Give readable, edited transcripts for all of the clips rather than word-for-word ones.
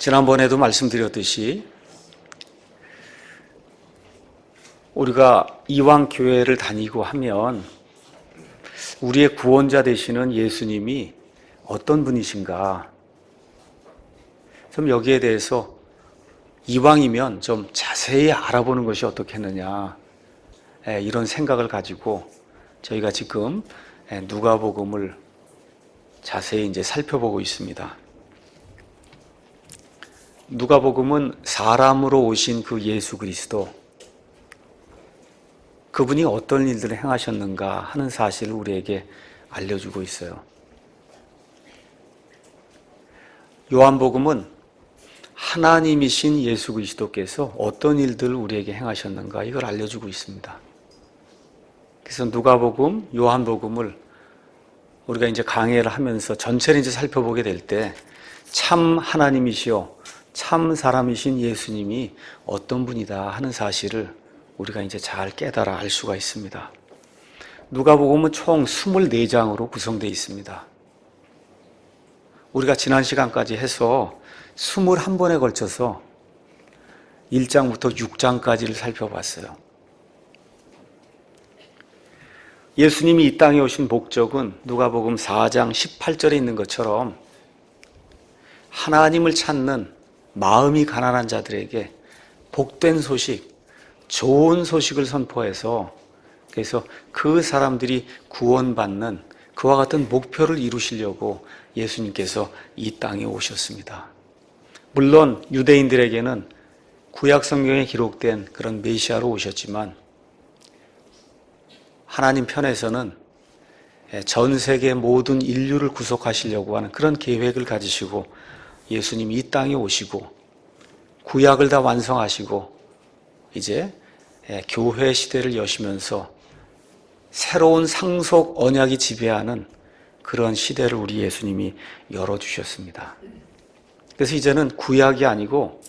지난번에도 말씀드렸듯이 우리가 이왕 교회를 다니고 하면 우리의 구원자 되시는 예수님이 어떤 분이신가, 좀 여기에 대해서 이왕이면 좀 자세히 알아보는 것이 어떻겠느냐, 이런 생각을 가지고 저희가 지금 누가복음을 자세히 이제 살펴보고 있습니다. 누가복음은 사람으로 오신 그 예수 그리스도, 그분이 어떤 일들을 행하셨는가 하는 사실을 우리에게 알려주고 있어요. 요한복음은 하나님이신 예수 그리스도께서 어떤 일들을 우리에게 행하셨는가 이걸 알려주고 있습니다. 그래서 누가복음, 요한복음을 우리가 이제 강해를 하면서 전체를 이제 살펴보게 될 때 참 하나님이시요 참 사람이신 예수님이 어떤 분이다 하는 사실을 우리가 이제 잘 깨달아 알 수가 있습니다. 누가복음은 총 24장으로 구성되어 있습니다. 우리가 지난 시간까지 해서 21번에 걸쳐서 1장부터 6장까지를 살펴봤어요. 예수님이 이 땅에 오신 목적은 누가복음 4장 18절에 있는 것처럼 하나님을 찾는 마음이 가난한 자들에게 복된 소식, 좋은 소식을 선포해서 그래서 그 사람들이 구원받는 그와 같은 목표를 이루시려고 예수님께서 이 땅에 오셨습니다. 물론 유대인들에게는 구약 성경에 기록된 그런 메시아로 오셨지만 하나님 편에서는 전 세계 모든 인류를 구속하시려고 하는 그런 계획을 가지시고 예수님이 이 땅에 오시고 구약을 다 완성하시고 이제 교회 시대를 여시면서 새로운 상속 언약이 지배하는 그런 시대를 우리 예수님이 열어주셨습니다. 그래서 이제는 구약이 아니고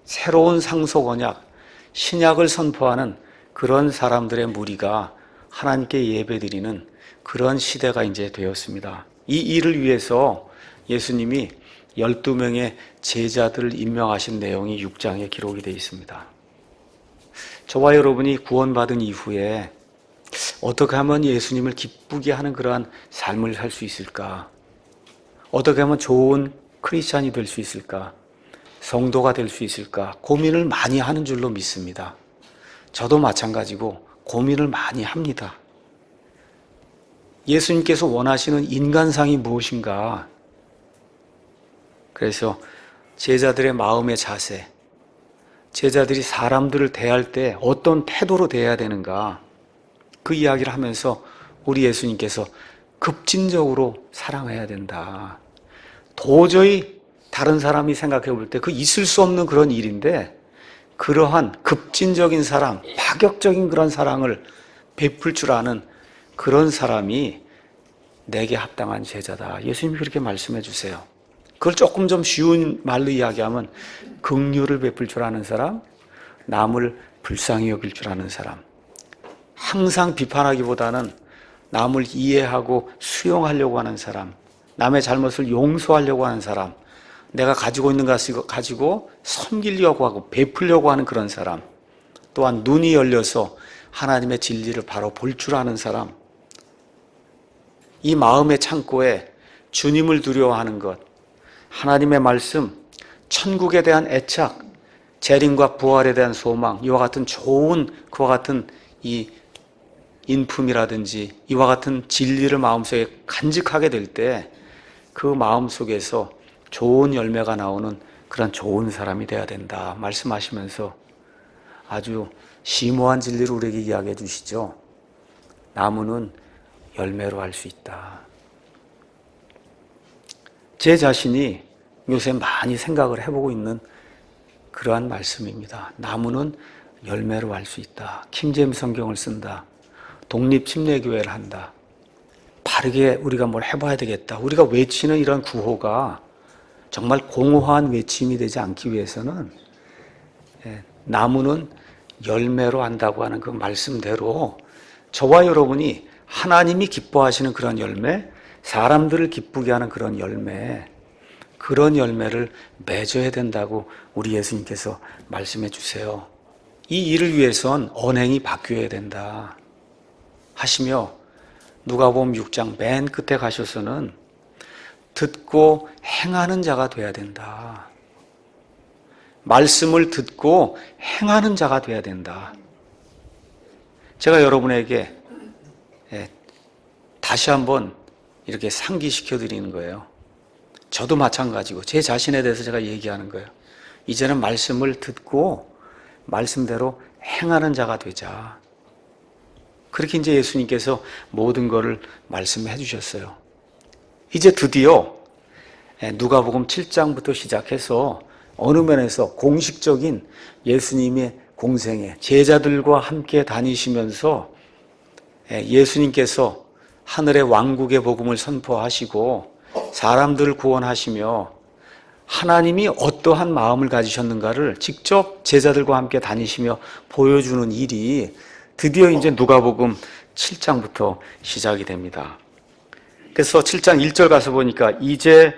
새로운 상속 언약, 신약을 선포하는 그런 사람들의 무리가 하나님께 예배드리는 그런 시대가 이제 되었습니다. 이 일을 위해서 예수님이 12명의 제자들을 임명하신 내용이 6장에 기록이 되어 있습니다. 저와 여러분이 구원받은 이후에 어떻게 하면 예수님을 기쁘게 하는 그러한 삶을 살 수 있을까? 어떻게 하면 좋은 크리스찬이 될 수 있을까? 성도가 될 수 있을까? 고민을 많이 하는 줄로 믿습니다. 저도 마찬가지고 고민을 많이 합니다. 예수님께서 원하시는 인간상이 무엇인가? 그래서 제자들의 마음의 자세, 제자들이 사람들을 대할 때 어떤 태도로 대해야 되는가, 그 이야기를 하면서 우리 예수님께서 급진적으로 사랑해야 된다. 도저히 다른 사람이 생각해 볼 때 그 있을 수 없는 그런 일인데 그러한 급진적인 사랑, 파격적인 그런 사랑을 베풀 줄 아는 그런 사람이 내게 합당한 제자다. 예수님이 그렇게 말씀해 주세요. 그걸 조금 좀 쉬운 말로 이야기하면 긍휼을 베풀 줄 아는 사람, 남을 불쌍히 여길 줄 아는 사람, 항상 비판하기보다는 남을 이해하고 수용하려고 하는 사람, 남의 잘못을 용서하려고 하는 사람, 내가 가지고 있는 것을 가지고 섬기려고 하고 베풀려고 하는 그런 사람, 또한 눈이 열려서 하나님의 진리를 바로 볼 줄 아는 사람, 이 마음의 창고에 주님을 두려워하는 것, 하나님의 말씀, 천국에 대한 애착, 재림과 부활에 대한 소망, 이와 같은 좋은 그와 같은 이 인품이라든지 이와 같은 진리를 마음속에 간직하게 될 때 그 마음속에서 좋은 열매가 나오는 그런 좋은 사람이 되어야 된다 말씀하시면서 아주 심오한 진리를 우리에게 이야기해 주시죠. 나무는 열매로 알 수 있다. 제 자신이 요새 많이 생각을 해보고 있는 그러한 말씀입니다. 나무는 열매로 알 수 있다. 킹제임스 성경을 쓴다. 독립침례교회를 한다. 바르게 우리가 뭘 해봐야 되겠다. 우리가 외치는 이런 구호가 정말 공허한 외침이 되지 않기 위해서는 나무는 열매로 안다고 하는 그 말씀대로 저와 여러분이 하나님이 기뻐하시는 그런 열매, 사람들을 기쁘게 하는 그런 열매, 그런 열매를 맺어야 된다고 우리 예수님께서 말씀해 주세요. 이 일을 위해선 언행이 바뀌어야 된다 하시며 누가복음 6장 맨 끝에 가셔서는 듣고 행하는 자가 돼야 된다. 말씀을 듣고 행하는 자가 돼야 된다. 제가 여러분에게 다시 한번 이렇게 상기시켜 드리는 거예요. 저도 마찬가지고 제 자신에 대해서 제가 얘기하는 거예요. 이제는 말씀을 듣고 말씀대로 행하는 자가 되자. 그렇게 이제 예수님께서 모든 것을 말씀해 주셨어요. 이제 드디어 누가복음 7장부터 시작해서 어느 면에서 공식적인 예수님의 공생애, 제자들과 함께 다니시면서 예수님께서 하늘의 왕국의 복음을 선포하시고 사람들을 구원하시며 하나님이 어떠한 마음을 가지셨는가를 직접 제자들과 함께 다니시며 보여주는 일이 드디어 이제 누가복음 7장부터 시작이 됩니다. 그래서 7장 1절 가서 보니까 이제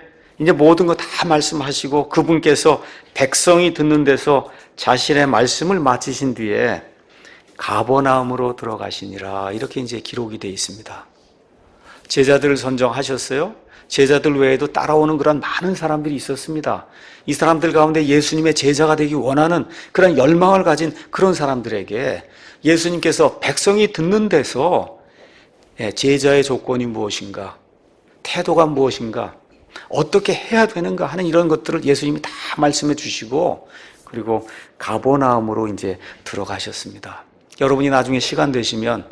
모든 거 다 말씀하시고 그분께서 백성이 듣는 데서 자신의 말씀을 마치신 뒤에 가버나움으로 들어가시니라 이렇게 이제 기록이 되어 있습니다. 제자들을 선정하셨어요. 제자들 외에도 따라오는 그런 많은 사람들이 있었습니다. 이 사람들 가운데 예수님의 제자가 되기 원하는 그런 열망을 가진 그런 사람들에게 예수님께서 백성이 듣는 데서 제자의 조건이 무엇인가, 태도가 무엇인가, 어떻게 해야 되는가 하는 이런 것들을 예수님이 다 말씀해 주시고 그리고 가버나움으로 이제 들어가셨습니다. 여러분이 나중에 시간 되시면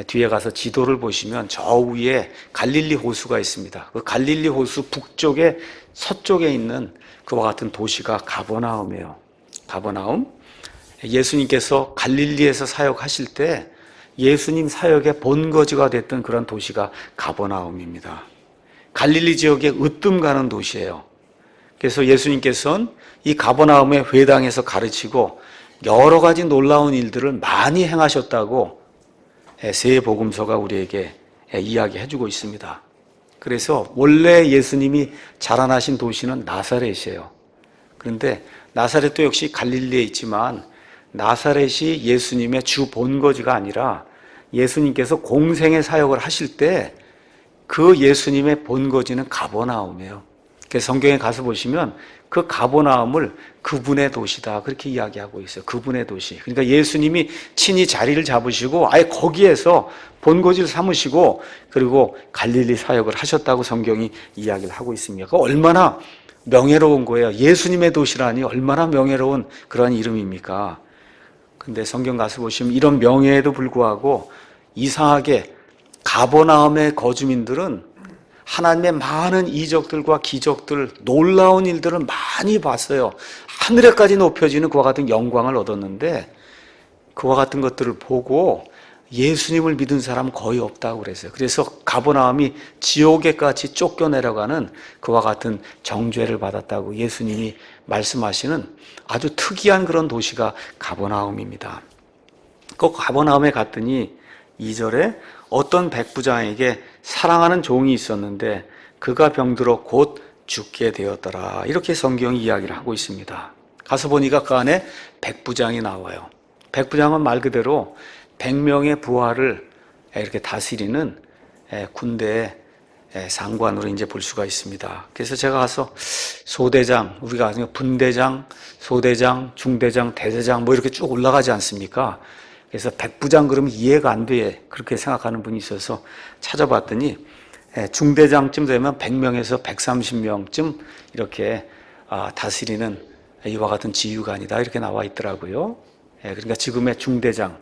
뒤에 가서 지도를 보시면 저 위에 갈릴리 호수가 있습니다. 그 갈릴리 호수 북쪽에 서쪽에 있는 그와 같은 도시가 가버나움이에요. 가버나움. 예수님께서 갈릴리에서 사역하실 때 예수님 사역의 본거지가 됐던 그런 도시가 가버나움입니다. 갈릴리 지역에 으뜸 가는 도시예요. 그래서 예수님께서는 이 가버나움의 회당에서 가르치고 여러 가지 놀라운 일들을 많이 행하셨다고 세 복음서가 우리에게 이야기해주고 있습니다. 그래서 원래 예수님이 자라나신 도시는 나사렛이에요. 그런데 나사렛도 역시 갈릴리에 있지만 나사렛이 예수님의 주 본거지가 아니라 예수님께서 공생의 사역을 하실 때 그 예수님의 본거지는 가버나움이에요. 그래서 성경에 가서 보시면 그 가버나움을 그분의 도시다 그렇게 이야기하고 있어요. 그분의 도시. 그러니까 예수님이 친히 자리를 잡으시고 아예 거기에서 본거지를 삼으시고 그리고 갈릴리 사역을 하셨다고 성경이 이야기를 하고 있습니다. 그 얼마나 명예로운 거예요. 예수님의 도시라니 얼마나 명예로운 그런 이름입니까? 근데 성경 가서 보시면 이런 명예에도 불구하고 이상하게 가버나움의 거주민들은 하나님의 많은 이적들과 기적들, 놀라운 일들을 많이 봤어요. 하늘에까지 높여지는 그와 같은 영광을 얻었는데 그와 같은 것들을 보고 예수님을 믿은 사람 거의 없다고 그랬어요. 그래서 가버나움이 지옥에까지 쫓겨내려가는 그와 같은 정죄를 받았다고 예수님이 말씀하시는 아주 특이한 그런 도시가 가버나움입니다. 그 가버나움에 갔더니 2절에 어떤 백부장에게 사랑하는 종이 있었는데 그가 병들어 곧 죽게 되었더라. 이렇게 성경이 이야기를 하고 있습니다. 가서 보니까 그 안에 백부장이 나와요. 백부장은 말 그대로 100명의 부하를 이렇게 다스리는 군대의 상관으로 이제 볼 수가 있습니다. 그래서 제가 가서 소대장, 우리가 아는 분대장, 소대장, 중대장, 대대장 뭐 이렇게 쭉 올라가지 않습니까? 그래서 백부장 그러면 이해가 안 돼. 그렇게 생각하는 분이 있어서 찾아봤더니 중대장쯤 되면 100명에서 130명쯤 이렇게 다스리는 이와 같은 지휘관이다. 이렇게 나와 있더라고요. 그러니까 지금의 중대장,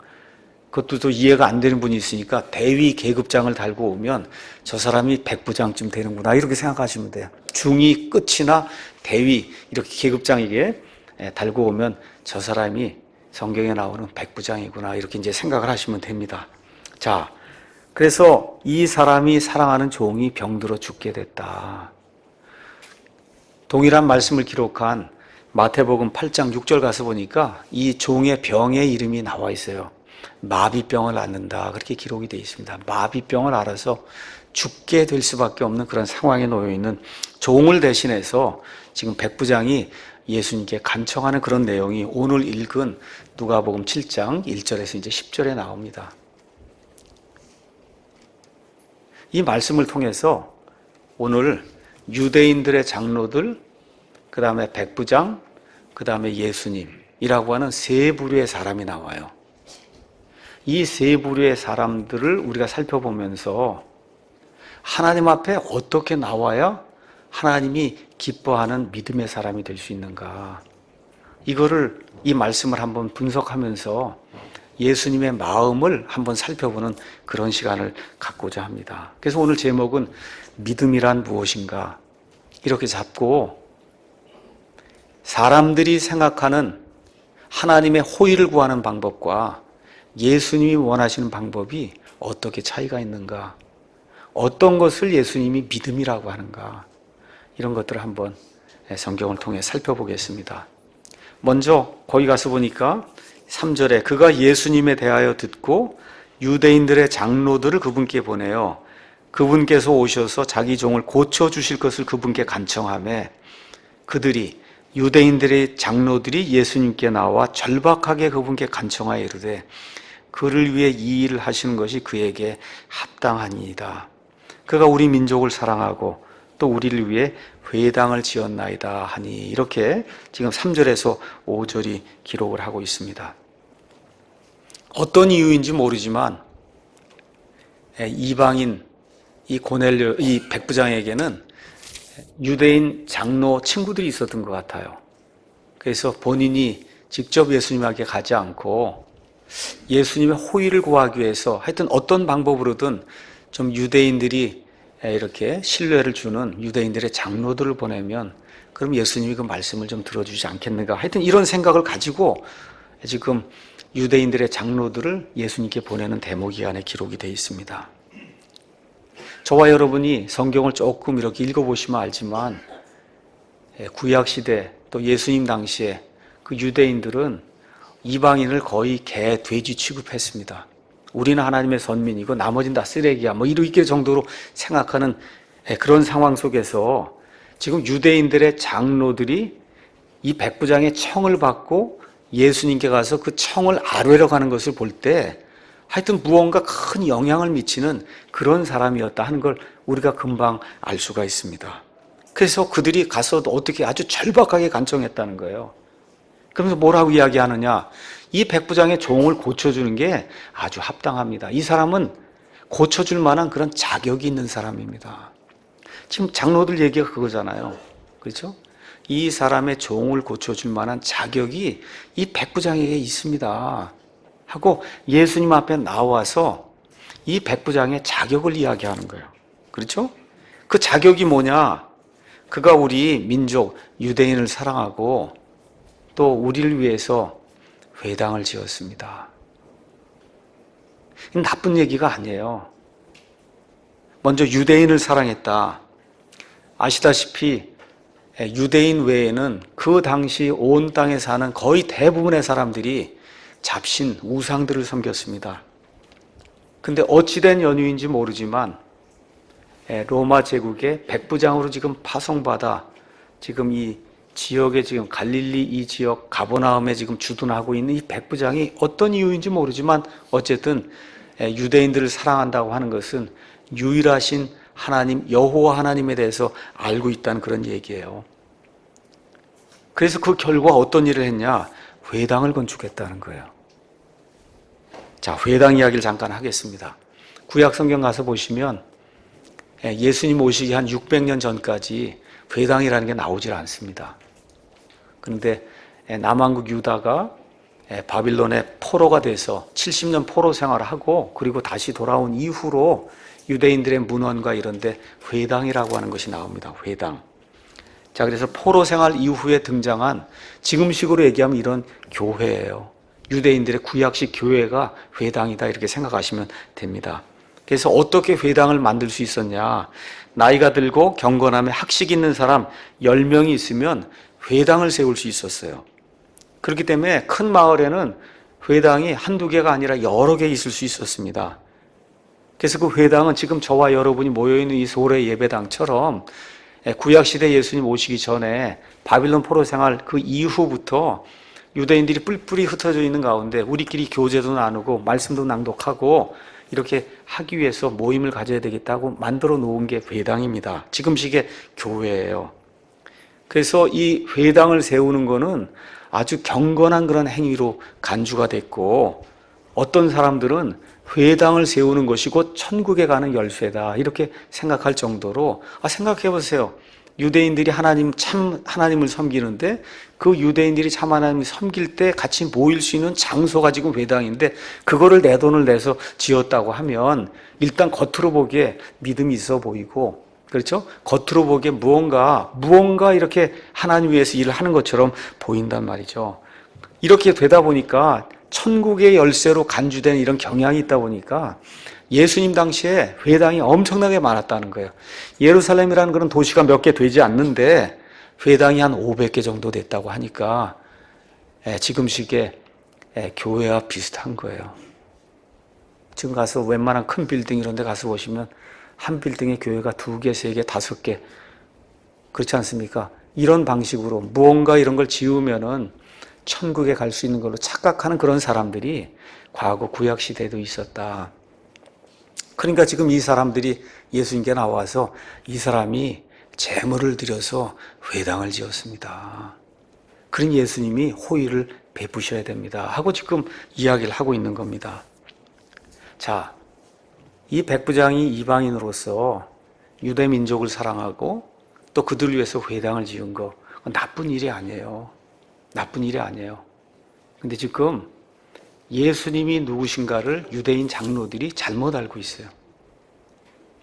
그것도 또 이해가 안 되는 분이 있으니까 대위 계급장을 달고 오면 저 사람이 백부장쯤 되는구나. 이렇게 생각하시면 돼요. 중이 끝이나 대위 이렇게 계급장에게 달고 오면 저 사람이 성경에 나오는 백부장이구나 이렇게 이제 생각을 하시면 됩니다. 자, 그래서 이 사람이 사랑하는 종이 병들어 죽게 됐다. 동일한 말씀을 기록한 마태복음 8장 6절 가서 보니까 이 종의 병의 이름이 나와 있어요. 마비병을 앓는다. 그렇게 기록이 되어 있습니다. 마비병을 앓아서 죽게 될 수밖에 없는 그런 상황에 놓여 있는 종을 대신해서 지금 백부장이 예수님께 간청하는 그런 내용이 오늘 읽은 누가복음 7장 1절에서 이제 10절에 나옵니다. 이 말씀을 통해서 오늘 유대인들의 장로들, 그 다음에 백부장, 그 다음에 예수님이라고 하는 세 부류의 사람이 나와요. 이 세 부류의 사람들을 우리가 살펴보면서 하나님 앞에 어떻게 나와야 하나님이 기뻐하는 믿음의 사람이 될 수 있는가? 이 말씀을 한번 분석하면서 예수님의 마음을 한번 살펴보는 그런 시간을 갖고자 합니다. 그래서 오늘 제목은 믿음이란 무엇인가? 이렇게 잡고 사람들이 생각하는 하나님의 호의를 구하는 방법과 예수님이 원하시는 방법이 어떻게 차이가 있는가? 어떤 것을 예수님이 믿음이라고 하는가? 이런 것들을 한번 성경을 통해 살펴보겠습니다. 먼저 거기 가서 보니까 3절에 그가 예수님에 대하여 듣고 유대인들의 장로들을 그분께 보내요. 그분께서 오셔서 자기 종을 고쳐주실 것을 그분께 간청하며 그들이 유대인들의 장로들이 예수님께 나와 절박하게 그분께 간청하여 이르되 그를 위해 이 일을 하시는 것이 그에게 합당하니이다. 그가 우리 민족을 사랑하고 또 우리를 위해 회당을 지었나이다 하니 이렇게 지금 3절에서 5절이 기록을 하고 있습니다. 어떤 이유인지 모르지만 이방인 이 백부장에게는 유대인 장로 친구들이 있었던 것 같아요. 그래서 본인이 직접 예수님에게 가지 않고 예수님의 호의를 구하기 위해서 하여튼 어떤 방법으로든 좀 유대인들이 이렇게 신뢰를 주는 유대인들의 장로들을 보내면 그럼 예수님이 그 말씀을 좀 들어주지 않겠는가. 하여튼 이런 생각을 가지고 지금 유대인들의 장로들을 예수님께 보내는 대목이 안에 기록이 되어 있습니다. 저와 여러분이 성경을 조금 이렇게 읽어보시면 알지만 구약시대 또 예수님 당시에 그 유대인들은 이방인을 거의 개, 돼지 취급했습니다. 우리는 하나님의 선민이고 나머지는 다 쓰레기야 이렇게 정도로 생각하는 그런 상황 속에서 지금 유대인들의 장로들이 이 백부장의 청을 받고 예수님께 가서 그 청을 아뢰러 가는 것을 볼 때 하여튼 무언가 큰 영향을 미치는 그런 사람이었다 하는 걸 우리가 금방 알 수가 있습니다. 그래서 그들이 가서 어떻게 아주 절박하게 간청했다는 거예요. 그러면서 뭐라고 이야기하느냐? 이 백부장의 종을 고쳐주는 게 아주 합당합니다. 이 사람은 고쳐줄 만한 그런 자격이 있는 사람입니다. 지금 장로들 얘기가 그거잖아요. 그렇죠? 이 사람의 종을 고쳐줄 만한 자격이 이 백부장에게 있습니다. 하고 예수님 앞에 나와서 이 백부장의 자격을 이야기하는 거예요. 그렇죠? 그 자격이 뭐냐? 그가 우리 민족 유대인을 사랑하고 또 우리를 위해서 회당을 지었습니다. 나쁜 얘기가 아니에요. 먼저 유대인을 사랑했다. 아시다시피 유대인 외에는 그 당시 온 땅에 사는 거의 대부분의 사람들이 잡신, 우상들을 섬겼습니다. 근데 어찌된 연유인지 모르지만 로마 제국의 백부장으로 지금 파송받아 지금 이 지역에 지금 갈릴리 이 지역 가버나움에 지금 주둔하고 있는 이 백부장이 어떤 이유인지 모르지만 어쨌든 유대인들을 사랑한다고 하는 것은 유일하신 하나님 여호와 하나님에 대해서 알고 있다는 그런 얘기예요. 그래서 그 결과 어떤 일을 했냐? 회당을 건축했다는 거예요. 자, 회당 이야기를 잠깐 하겠습니다. 구약 성경 가서 보시면 예수님 오시기 한 600년 전까지 회당이라는 게 나오질 않습니다. 그런데 남왕국 유다가 바빌론의 포로가 돼서 70년 포로 생활을 하고 그리고 다시 돌아온 이후로 유대인들의 문헌과 이런 데 회당이라고 하는 것이 나옵니다. 회당. 자, 그래서 포로 생활 이후에 등장한 지금식으로 얘기하면 이런 교회예요. 유대인들의 구약식 교회가 회당이다 이렇게 생각하시면 됩니다. 그래서 어떻게 회당을 만들 수 있었냐? 나이가 들고 경건함에 학식 있는 사람 10명이 있으면 회당을 세울 수 있었어요. 그렇기 때문에 큰 마을에는 회당이 한두 개가 아니라 여러 개 있을 수 있었습니다. 그래서 그 회당은 지금 저와 여러분이 모여있는 이 소래 예배당처럼 구약시대 예수님 오시기 전에 바빌론 포로 생활 그 이후부터 유대인들이 뿔뿔이 흩어져 있는 가운데 우리끼리 교제도 나누고 말씀도 낭독하고 이렇게 하기 위해서 모임을 가져야 되겠다고 만들어 놓은 게 회당입니다. 지금식의 교회예요. 그래서 이 회당을 세우는 거는 아주 경건한 그런 행위로 간주가 됐고, 어떤 사람들은 회당을 세우는 것이 곧 천국에 가는 열쇠다 이렇게 생각할 정도로, 생각해 보세요. 유대인들이 하나님을 섬기는데 그 유대인들이 참 하나님을 섬길 때 같이 모일 수 있는 장소가 지금 회당인데 그거를 내 돈을 내서 지었다고 하면 일단 겉으로 보기에 믿음이 있어 보이고, 그렇죠? 겉으로 보기에 무언가 이렇게 하나님 위해서 일을 하는 것처럼 보인단 말이죠. 이렇게 되다 보니까 천국의 열쇠로 간주되는 이런 경향이 있다 보니까 예수님 당시에 회당이 엄청나게 많았다는 거예요. 예루살렘이라는 그런 도시가 몇 개 되지 않는데 회당이 한 500개 정도 됐다고 하니까 지금식의 교회와 비슷한 거예요. 지금 가서 웬만한 큰 빌딩 이런 데 가서 보시면 한 빌딩에 교회가 2개, 3개, 5개 그렇지 않습니까? 이런 방식으로 무언가 이런 걸 지으면은 천국에 갈 수 있는 걸로 착각하는 그런 사람들이 과거 구약 시대에도 있었다. 그러니까 지금 이 사람들이 예수님께 나와서 이 사람이 제물을 드려서 회당을 지었습니다. 그러니 예수님이 호의를 베푸셔야 됩니다 하고 지금 이야기를 하고 있는 겁니다. 자, 이 백부장이 이방인으로서 유대 민족을 사랑하고 또 그들을 위해서 회당을 지은 거 나쁜 일이 아니에요. 나쁜 일이 아니에요. 근데 지금 예수님이 누구신가를 유대인 장로들이 잘못 알고 있어요.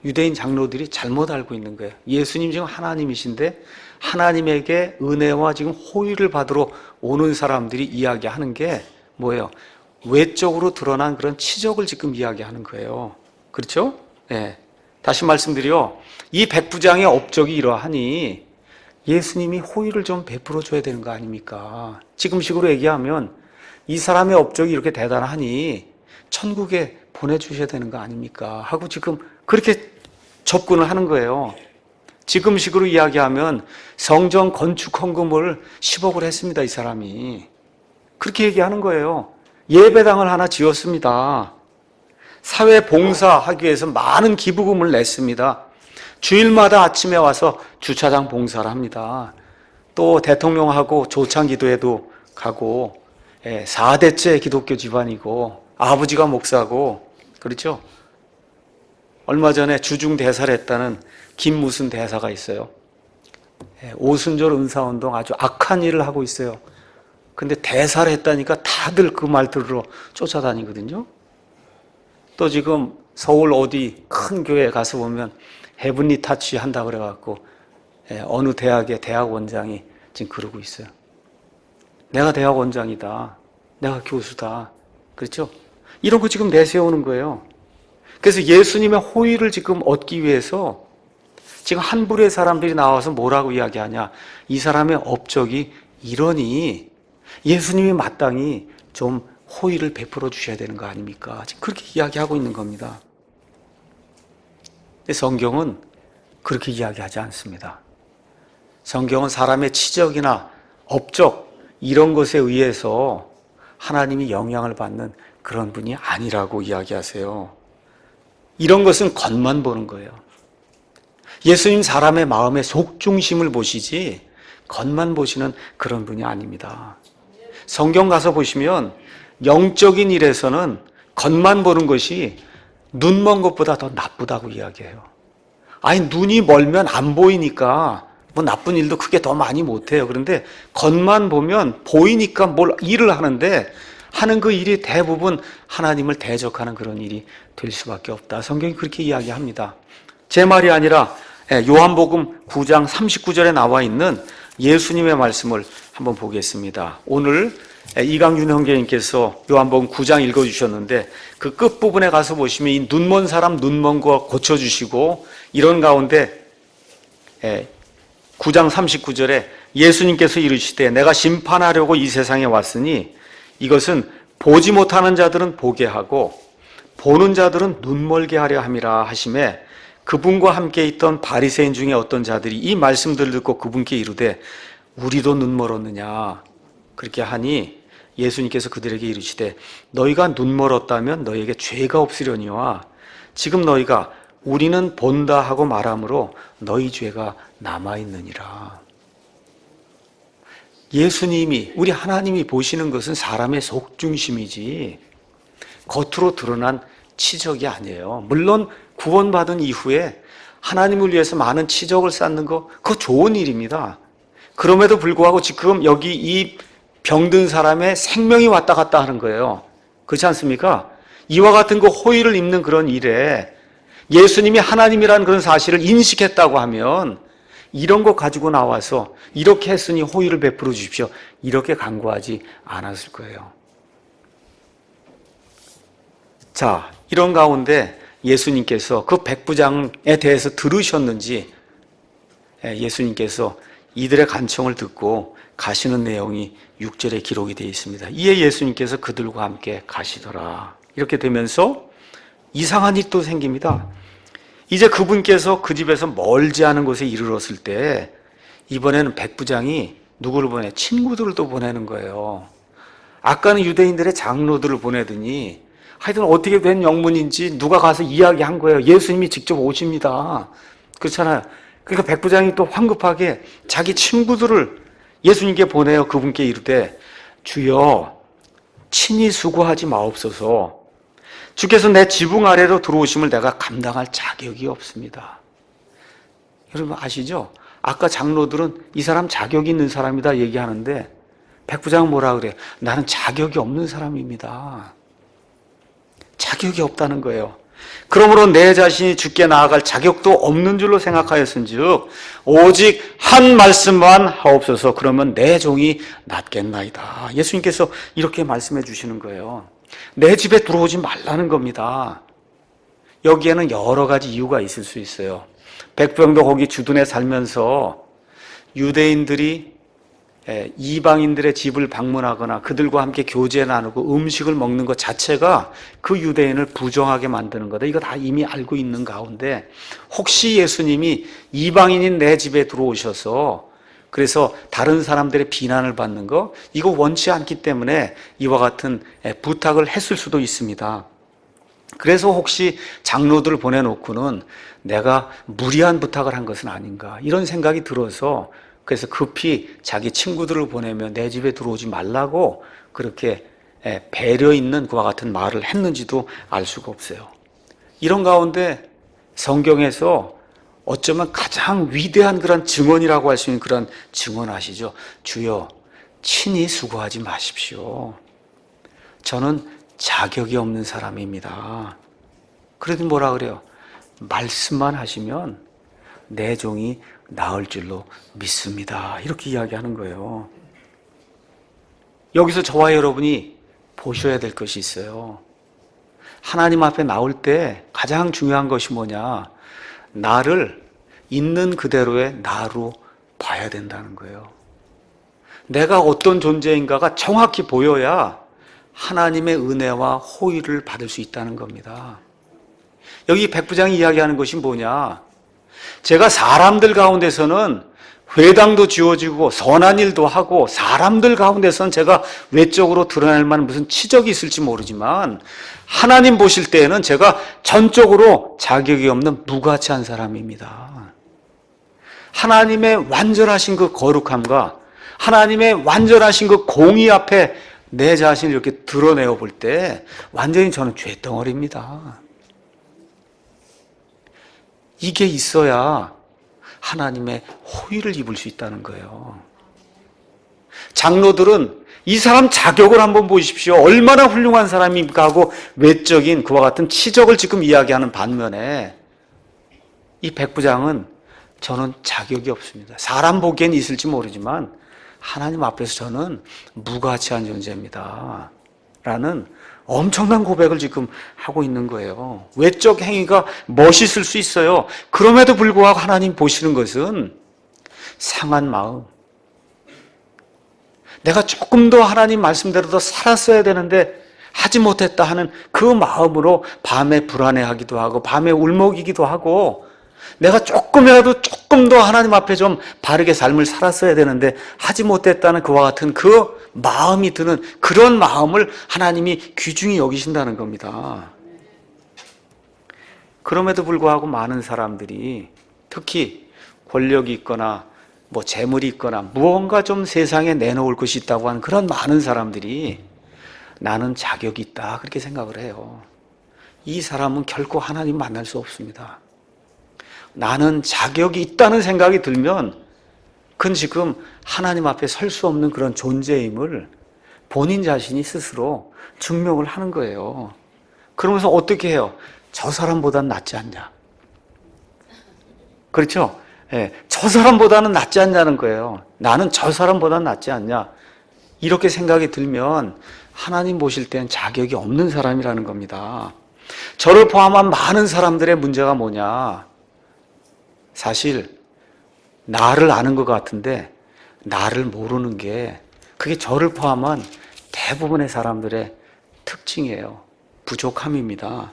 유대인 장로들이 잘못 알고 있는 거예요. 예수님 지금 하나님이신데 하나님에게 은혜와 지금 호의를 받으러 오는 사람들이 이야기하는 게 뭐예요? 외적으로 드러난 그런 치적을 지금 이야기하는 거예요. 그렇죠? 네. 다시 말씀드려, 이 백부장의 업적이 이러하니 예수님이 호의를 좀 베풀어 줘야 되는 거 아닙니까? 지금식으로 얘기하면 이 사람의 업적이 이렇게 대단하니 천국에 보내주셔야 되는 거 아닙니까? 하고 지금 그렇게 접근을 하는 거예요. 지금식으로 이야기하면 성전 건축 헌금을 10억을 했습니다, 이 사람이. 그렇게 얘기하는 거예요. 예배당을 하나 지었습니다. 사회 봉사하기 위해서 많은 기부금을 냈습니다. 주일마다 아침에 와서 주차장 봉사를 합니다. 또 대통령하고 조창 기도회도 가고, 4대째 기독교 집안이고 아버지가 목사고, 그렇죠? 얼마 전에 주중 대사를 했다는 김무슨 대사가 있어요. 오순절 은사운동 아주 악한 일을 하고 있어요. 근데 대사를 했다니까 다들 그 말 들으러 쫓아다니거든요. 또 지금 서울 어디 큰 교회에 가서 보면 헤븐리 타치 한다 그래갖고 어느 대학의 대학원장이 지금 그러고 있어요. 내가 대학원장이다. 내가 교수다. 그렇죠? 이런 거 지금 내세우는 거예요. 그래서 예수님의 호의를 지금 얻기 위해서 지금 한 부류의 사람들이 나와서 뭐라고 이야기하냐. 이 사람의 업적이 이러니 예수님이 마땅히 좀 호의를 베풀어 주셔야 되는 거 아닙니까? 지금 그렇게 이야기하고 있는 겁니다. 성경은 그렇게 이야기하지 않습니다. 성경은 사람의 치적이나 업적 이런 것에 의해서 하나님이 영향을 받는 그런 분이 아니라고 이야기하세요. 이런 것은 겉만 보는 거예요. 예수님 사람의 마음의 속중심을 보시지 겉만 보시는 그런 분이 아닙니다. 성경 가서 보시면 영적인 일에서는 겉만 보는 것이 눈 먼 것보다 더 나쁘다고 이야기해요. 아니, 눈이 멀면 안 보이니까 뭐 나쁜 일도 크게 더 많이 못해요. 그런데 겉만 보면 보이니까 뭘 일을 하는데 하는 그 일이 대부분 하나님을 대적하는 그런 일이 될 수밖에 없다. 성경이 그렇게 이야기합니다. 제 말이 아니라 요한복음 9장 39절에 나와 있는 예수님의 말씀을 한번 보겠습니다. 오늘 이강윤 형제님께서 요한복음 9장 읽어주셨는데 그 끝부분에 가서 보시면 이 눈먼 사람 눈먼 거 고쳐주시고 이런 가운데 9장 39절에 예수님께서 이르시되 내가 심판하려고 이 세상에 왔으니 이것은 보지 못하는 자들은 보게 하고 보는 자들은 눈멀게 하려 함이라 하심에 그분과 함께 있던 바리새인 중에 어떤 자들이 이 말씀들을 듣고 그분께 이르되 우리도 눈 멀었느냐 그렇게 하니 예수님께서 그들에게 이르시되 너희가 눈 멀었다면 너희에게 죄가 없으려니와 지금 너희가 우리는 본다 하고 말하므로 너희 죄가 남아있느니라. 예수님이 우리 하나님이 보시는 것은 사람의 속중심이지 겉으로 드러난 치적이 아니에요. 물론 구원받은 이후에 하나님을 위해서 많은 치적을 쌓는 거 그거 좋은 일입니다. 그럼에도 불구하고 지금 여기 이 병든 사람의 생명이 왔다 갔다 하는 거예요. 그렇지 않습니까? 이와 같은 그 호의를 입는 그런 일에 예수님이 하나님이라는 그런 사실을 인식했다고 하면 이런 거 가지고 나와서 이렇게 했으니 호의를 베풀어 주십시오. 이렇게 간구하지 않았을 거예요. 자, 이런 가운데 예수님께서 그 백부장에 대해서 들으셨는지 예수님께서 이들의 간청을 듣고 가시는 내용이 6절에 기록이 되어 있습니다. 이에 예수님께서 그들과 함께 가시더라. 이렇게 되면서 이상한 일이 또 생깁니다. 이제 그분께서 그 집에서 멀지 않은 곳에 이르렀을 때 이번에는 백부장이 누구를 보내? 친구들을 또 보내는 거예요. 아까는 유대인들의 장로들을 보내더니 하여튼 어떻게 된 영문인지 누가 가서 이야기한 거예요. 예수님이 직접 오십니다. 그렇잖아요. 그러니까 백부장이 또 황급하게 자기 친구들을 예수님께 보내요. 그분께 이르되 주여 친히 수고하지 마옵소서. 주께서 내 지붕 아래로 들어오심을 내가 감당할 자격이 없습니다. 여러분 아시죠? 아까 장로들은 이 사람 자격이 있는 사람이다 얘기하는데 백부장은 뭐라 그래요? 나는 자격이 없는 사람입니다. 자격이 없다는 거예요. 그러므로 내 자신이 주께 나아갈 자격도 없는 줄로 생각하였은즉 오직 한 말씀만 하옵소서. 그러면 내 종이 낫겠나이다. 예수님께서 이렇게 말씀해 주시는 거예요. 내 집에 들어오지 말라는 겁니다. 여기에는 여러 가지 이유가 있을 수 있어요. 백부장도 거기 주둔에 살면서 유대인들이 이방인들의 집을 방문하거나 그들과 함께 교제 나누고 음식을 먹는 것 자체가 그 유대인을 부정하게 만드는 거다. 이거 다 이미 알고 있는 가운데 혹시 예수님이 이방인인 내 집에 들어오셔서 그래서 다른 사람들의 비난을 받는 거 이거 원치 않기 때문에 이와 같은 부탁을 했을 수도 있습니다. 그래서 혹시 장로들을 보내놓고는 내가 무리한 부탁을 한 것은 아닌가 이런 생각이 들어서 그래서 급히 자기 친구들을 보내며 내 집에 들어오지 말라고 그렇게 배려 있는 그와 같은 말을 했는지도 알 수가 없어요. 이런 가운데 성경에서 어쩌면 가장 위대한 그런 증언이라고 할 수 있는 그런 증언 아시죠? 주여 친히 수고하지 마십시오. 저는 자격이 없는 사람입니다. 그래도 뭐라 그래요? 말씀만 하시면 내 종이 나을 줄로 믿습니다. 이렇게 이야기하는 거예요. 여기서 저와 여러분이 보셔야 될 것이 있어요. 하나님 앞에 나올 때 가장 중요한 것이 뭐냐? 나를 있는 그대로의 나로 봐야 된다는 거예요. 내가 어떤 존재인가가 정확히 보여야 하나님의 은혜와 호의를 받을 수 있다는 겁니다. 여기 백부장이 이야기하는 것이 뭐냐? 제가 사람들 가운데서는 회당도 지어지고 선한 일도 하고 사람들 가운데서는 제가 외적으로 드러낼 만한 무슨 치적이 있을지 모르지만 하나님 보실 때에는 제가 전적으로 자격이 없는 무가치한 사람입니다. 하나님의 완전하신 그 거룩함과 하나님의 완전하신 그 공의 앞에 내 자신을 이렇게 드러내어 볼 때 완전히 저는 죄덩어리입니다. 이게 있어야 하나님의 호의를 입을 수 있다는 거예요. 장로들은 이 사람 자격을 한번 보십시오. 얼마나 훌륭한 사람인가 하고 외적인 그와 같은 치적을 지금 이야기하는 반면에 이 백부장은 저는 자격이 없습니다. 사람 보기엔 있을지 모르지만 하나님 앞에서 저는 무가치한 존재입니다. 라는 엄청난 고백을 지금 하고 있는 거예요. 외적 행위가 멋있을 수 있어요. 그럼에도 불구하고 하나님 보시는 것은 상한 마음. 내가 조금 더 하나님 말씀대로 더 살았어야 되는데 하지 못했다 하는 그 마음으로 밤에 불안해하기도 하고 밤에 울먹이기도 하고 내가 조금이라도 조금 더 하나님 앞에 좀 바르게 삶을 살았어야 되는데 하지 못했다는 그와 같은 그 마음이 드는 그런 마음을 하나님이 귀중히 여기신다는 겁니다. 그럼에도 불구하고 많은 사람들이 특히 권력이 있거나 뭐 재물이 있거나 무언가 좀 세상에 내놓을 것이 있다고 하는 그런 많은 사람들이 나는 자격이 있다 그렇게 생각을 해요. 이 사람은 결코 하나님 만날 수 없습니다. 나는 자격이 있다는 생각이 들면 그건 지금 하나님 앞에 설 수 없는 그런 존재임을 본인 자신이 스스로 증명을 하는 거예요. 그러면서 어떻게 해요? 저 사람보다는 낫지 않냐? 그렇죠? 예, 저 사람보다는 낫지 않냐는 거예요. 나는 저 사람보다는 낫지 않냐? 이렇게 생각이 들면 하나님 보실 땐 자격이 없는 사람이라는 겁니다. 저를 포함한 많은 사람들의 문제가 뭐냐? 사실 나를 아는 것 같은데 나를 모르는 게 그게 저를 포함한 대부분의 사람들의 특징이에요. 부족함입니다.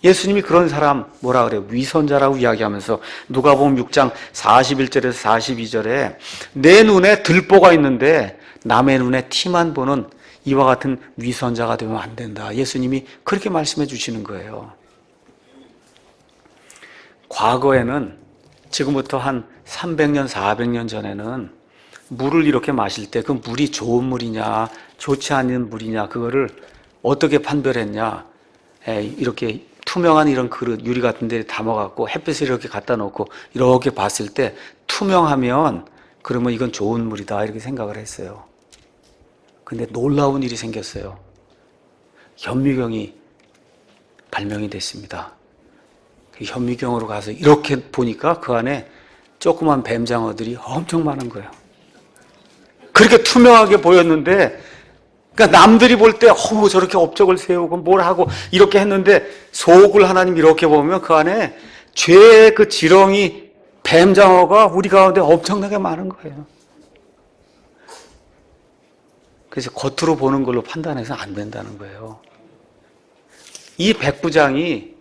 예수님이 그런 사람 뭐라 그래요? 위선자라고 이야기하면서 누가복음 6장 41절에서 42절에 내 눈에 들보가 있는데 남의 눈에 티만 보는 이와 같은 위선자가 되면 안 된다. 예수님이 그렇게 말씀해 주시는 거예요. 과거에는 지금부터 한 300년, 400년 전에는 물을 이렇게 마실 때 그 물이 좋은 물이냐, 좋지 않은 물이냐, 그거를 어떻게 판별했냐. 이렇게 투명한 이런 그릇, 유리 같은 데 담아갖고 햇빛을 이렇게 갖다 놓고 이렇게 봤을 때 투명하면 그러면 이건 좋은 물이다. 이렇게 생각을 했어요. 근데 놀라운 일이 생겼어요. 현미경이 발명이 됐습니다. 그 현미경으로 가서 이렇게 보니까 그 안에 조그만 뱀장어들이 엄청 많은 거예요. 그렇게 투명하게 보였는데, 그러니까 남들이 볼 때, 저렇게 업적을 세우고 뭘 하고 이렇게 했는데, 속을 하나님 이렇게 보면 그 안에 죄의 그 지렁이 뱀장어가 우리 가운데 엄청나게 많은 거예요. 그래서 겉으로 보는 걸로 판단해서 안 된다는 거예요. 이 백부장이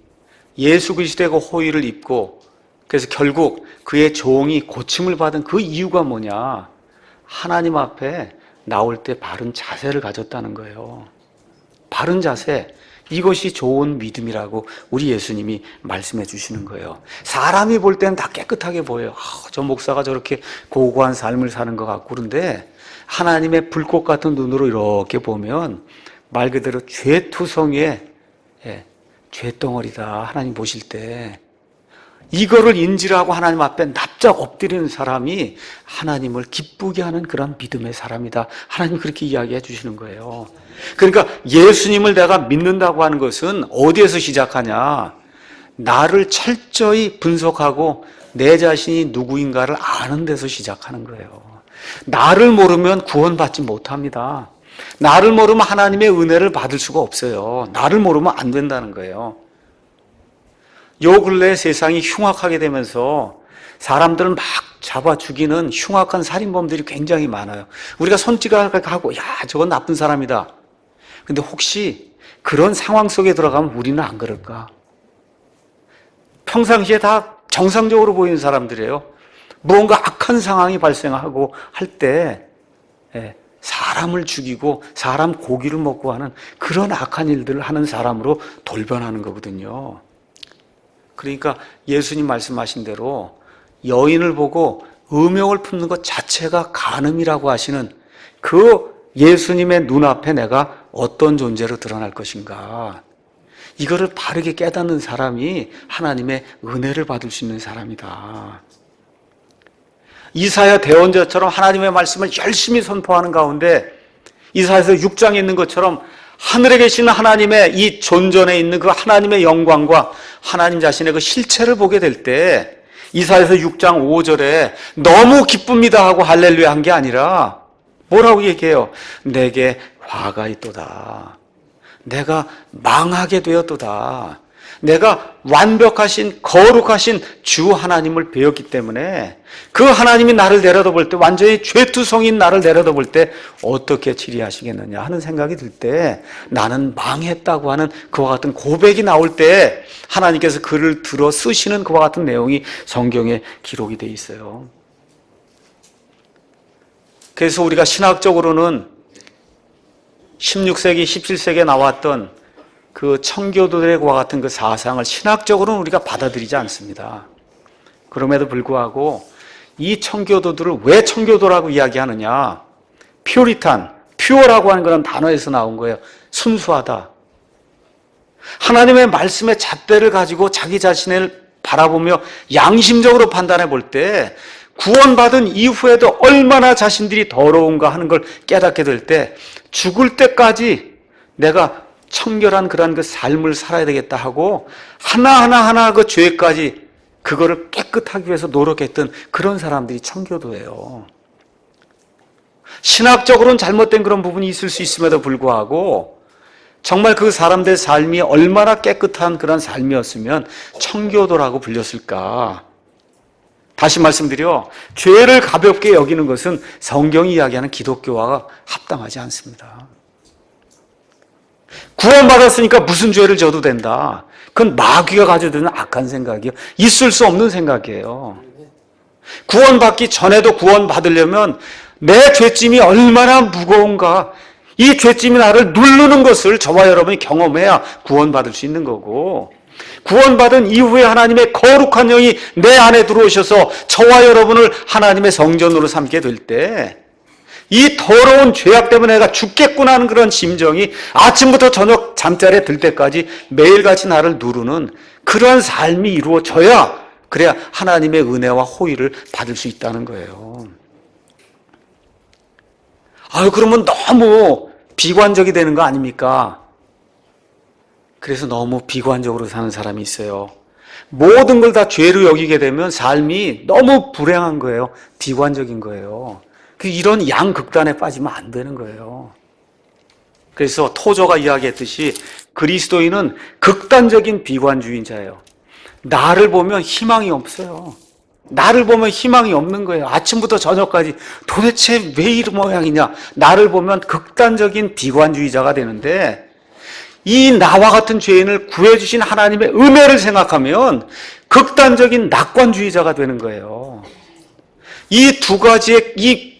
예수 그리스도의 호의를 입고 그래서 결국 그의 종이 고침을 받은 그 이유가 뭐냐? 하나님 앞에 나올 때 바른 자세를 가졌다는 거예요. 바른 자세, 이것이 좋은 믿음이라고 우리 예수님이 말씀해 주시는 거예요. 사람이 볼 때는 다 깨끗하게 보여요. 저 목사가 저렇게 고고한 삶을 사는 것 같고 그런데 하나님의 불꽃 같은 눈으로 이렇게 보면 말 그대로 죄투성이의 죄덩어리다. 하나님 보실 때 이거를 인지를 하고 하나님 앞에 납작 엎드리는 사람이 하나님을 기쁘게 하는 그런 믿음의 사람이다. 하나님 그렇게 이야기해 주시는 거예요. 그러니까 예수님을 내가 믿는다고 하는 것은 어디에서 시작하냐? 나를 철저히 분석하고 내 자신이 누구인가를 아는 데서 시작하는 거예요. 나를 모르면 구원받지 못합니다. 나를 모르면 하나님의 은혜를 받을 수가 없어요. 나를 모르면 안 된다는 거예요. 요 근래 세상이 흉악하게 되면서 사람들을 막 잡아 죽이는 흉악한 살인범들이 굉장히 많아요. 우리가 손찌각하고 저건 나쁜 사람이다. 근데 혹시 그런 상황 속에 들어가면 우리는 안 그럴까? 평상시에 다 정상적으로 보이는 사람들이에요. 무언가 악한 상황이 발생하고 할 때 사람을 죽이고 사람 고기를 먹고 하는 그런 악한 일들을 하는 사람으로 돌변하는 거거든요. 그러니까 예수님 말씀하신 대로 여인을 보고 음욕을 품는 것 자체가 간음이라고 하시는 그 예수님의 눈앞에 내가 어떤 존재로 드러날 것인가, 이거를 바르게 깨닫는 사람이 하나님의 은혜를 받을 수 있는 사람이다. 이사야 대언자처럼 하나님의 말씀을 열심히 선포하는 가운데 이사야서 6장에 있는 것처럼 하늘에 계신 하나님의 이 존전에 있는 그 하나님의 영광과 하나님 자신의 그 실체를 보게 될 때 이사야서 6장 5절에 너무 기쁩니다 하고 할렐루야 한 게 아니라 뭐라고 얘기해요? 내게 화가 있도다. 내가 망하게 되었도다. 내가 완벽하신 거룩하신 주 하나님을 배웠기 때문에 그 하나님이 나를 내려다볼 때, 완전히 죄투성인 나를 내려다볼 때 어떻게 치리하시겠느냐 하는 생각이 들 때, 나는 망했다고 하는 그와 같은 고백이 나올 때 하나님께서 글을 들어 쓰시는 그와 같은 내용이 성경에 기록이 되어 있어요. 그래서 우리가 신학적으로는 16세기, 17세기에 나왔던 그 청교도들의 그와 같은 그 사상을 신학적으로는 우리가 받아들이지 않습니다. 그럼에도 불구하고 이 청교도들을 왜 청교도라고 이야기하느냐? 퓨리탄, 퓨어라고 하는 그런 단어에서 나온 거예요. 순수하다. 하나님의 말씀의 잣대를 가지고 자기 자신을 바라보며 양심적으로 판단해 볼 때 구원받은 이후에도 얼마나 자신들이 더러운가 하는 걸 깨닫게 될 때 죽을 때까지 내가 청결한 그런 그 삶을 살아야 되겠다 하고 하나하나 그 죄까지 그거를 깨끗하기 위해서 노력했던 그런 사람들이 청교도예요. 신학적으로는 잘못된 그런 부분이 있을 수 있음에도 불구하고 정말 그 사람들의 삶이 얼마나 깨끗한 그런 삶이었으면 청교도라고 불렸을까? 다시 말씀드려, 죄를 가볍게 여기는 것은 성경이 이야기하는 기독교와 합당하지 않습니다. 구원받았으니까 무슨 죄를 져도 된다. 그건 마귀가 가져드는 악한 생각이에요. 있을 수 없는 생각이에요. 구원받기 전에도 구원받으려면 내 죄짐이 얼마나 무거운가, 이 죄짐이 나를 누르는 것을 저와 여러분이 경험해야 구원받을 수 있는 거고, 구원받은 이후에 하나님의 거룩한 영이 내 안에 들어오셔서 저와 여러분을 하나님의 성전으로 삼게 될 때 이 더러운 죄악 때문에 내가 죽겠구나 하는 그런 심정이 아침부터 저녁 잠자리에 들 때까지 매일같이 나를 누르는 그러한 삶이 이루어져야, 그래야 하나님의 은혜와 호의를 받을 수 있다는 거예요. 그러면 너무 비관적이 되는 거 아닙니까? 그래서 너무 비관적으로 사는 사람이 있어요. 모든 걸 다 죄로 여기게 되면 삶이 너무 불행한 거예요. 비관적인 거예요. 이런 양극단에 빠지면 안 되는 거예요. 그래서 토저가 이야기했듯이 그리스도인은 극단적인 비관주의자예요. 나를 보면 희망이 없어요. 나를 보면 희망이 없는 거예요. 아침부터 저녁까지 도대체 왜 이런 모양이냐. 나를 보면 극단적인 비관주의자가 되는데, 이 나와 같은 죄인을 구해주신 하나님의 은혜를 생각하면 극단적인 낙관주의자가 되는 거예요. 이 두 가지의 이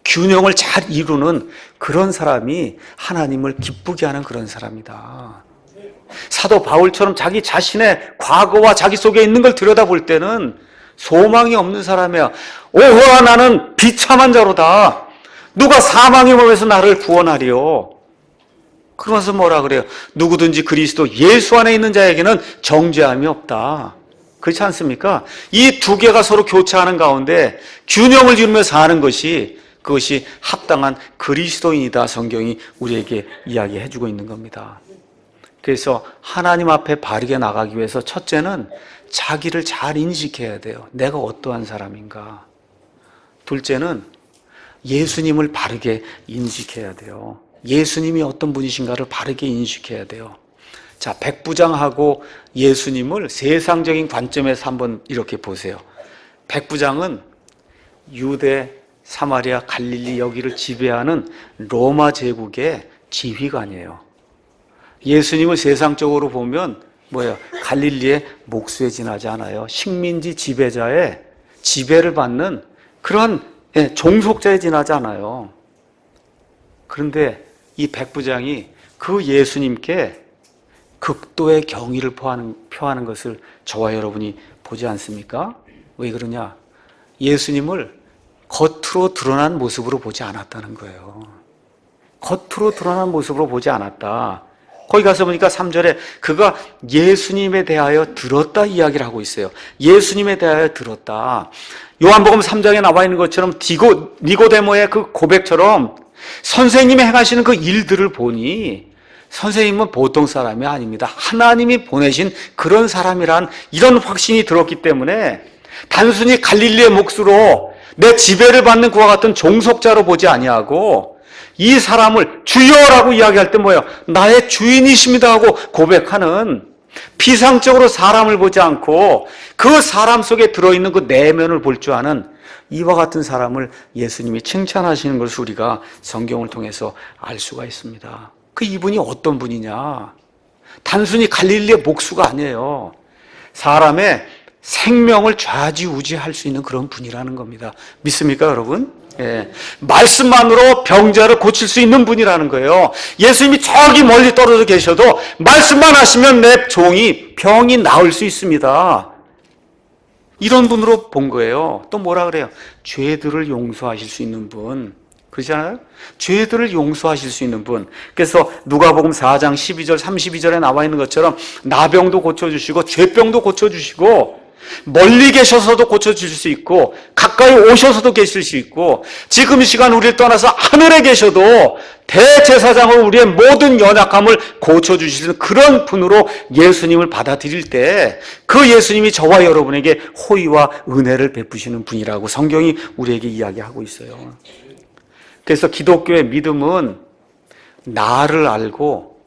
균형을 잘 이루는 그런 사람이 하나님을 기쁘게 하는 그런 사람이다. 사도 바울처럼 자기 자신의 과거와 자기 속에 있는 걸 들여다볼 때는 소망이 없는 사람이야. 오호라, 나는 비참한 자로다. 누가 사망의 몸에서 나를 구원하리요. 그러면서 뭐라 그래요? 누구든지 그리스도 예수 안에 있는 자에게는 정죄함이 없다. 그렇지 않습니까? 이 두 개가 서로 교차하는 가운데 균형을 이루며 사는 것이, 그것이 합당한 그리스도인이다. 성경이 우리에게 이야기해 주고 있는 겁니다. 그래서 하나님 앞에 바르게 나가기 위해서 첫째는 자기를 잘 인식해야 돼요. 내가 어떠한 사람인가. 둘째는 예수님을 바르게 인식해야 돼요. 예수님이 어떤 분이신가를 바르게 인식해야 돼요. 자, 백부장하고 예수님을 세상적인 관점에서 한번 이렇게 보세요. 백부장은 유대, 사마리아, 갈릴리 여기를 지배하는 로마 제국의 지휘관이에요. 예수님을 세상적으로 보면 뭐예요? 갈릴리의 목수에 지나지 않아요. 식민지 지배자의 지배를 받는 그런 종속자에 지나지 않아요. 그런데 이 백부장이 그 예수님께 극도의 경의를 표하는 것을 저와 여러분이 보지 않습니까? 왜 그러냐? 예수님을 겉으로 드러난 모습으로 보지 않았다는 거예요. 겉으로 드러난 모습으로 보지 않았다. 거기 가서 보니까 3절에 그가 예수님에 대하여 들었다 이야기를 하고 있어요. 예수님에 대하여 들었다. 요한복음 3장에 나와 있는 것처럼 니고데모의 그 고백처럼 선생님이 행하시는 그 일들을 보니 선생님은 보통 사람이 아닙니다. 하나님이 보내신 그런 사람이란 이런 확신이 들었기 때문에 단순히 갈릴리의 몫으로 내 지배를 받는 그와 같은 종속자로 보지 아니하고 이 사람을 주여라고 이야기할 때 뭐예요? 나의 주인이십니다 하고 고백하는 피상적으로 사람을 보지 않고 그 사람 속에 들어있는 그 내면을 볼 줄 아는 이와 같은 사람을 예수님이 칭찬하시는 것을 우리가 성경을 통해서 알 수가 있습니다. 그 이분이 어떤 분이냐? 단순히 갈릴리의 목수가 아니에요. 사람의 생명을 좌지우지할 수 있는 그런 분이라는 겁니다. 믿습니까, 여러분? 예. 말씀만으로 병자를 고칠 수 있는 분이라는 거예요. 예수님이 저기 멀리 떨어져 계셔도 말씀만 하시면 내 종이 병이 나을 수 있습니다. 이런 분으로 본 거예요. 또 뭐라 그래요? 죄들을 용서하실 수 있는 분. 그렇잖아요? 죄들을 용서하실 수 있는 분. 그래서 누가복음 4장 12절 32절에 나와 있는 것처럼 나병도 고쳐주시고 죄병도 고쳐주시고 멀리 계셔서도 고쳐주실 수 있고 가까이 오셔서도 계실 수 있고 지금 이 시간 우리를 떠나서 하늘에 계셔도 대제사장으로 우리의 모든 연약함을 고쳐주시는 그런 분으로 예수님을 받아들일 때 그 예수님이 저와 여러분에게 호의와 은혜를 베푸시는 분이라고 성경이 우리에게 이야기하고 있어요. 그래서 기독교의 믿음은 나를 알고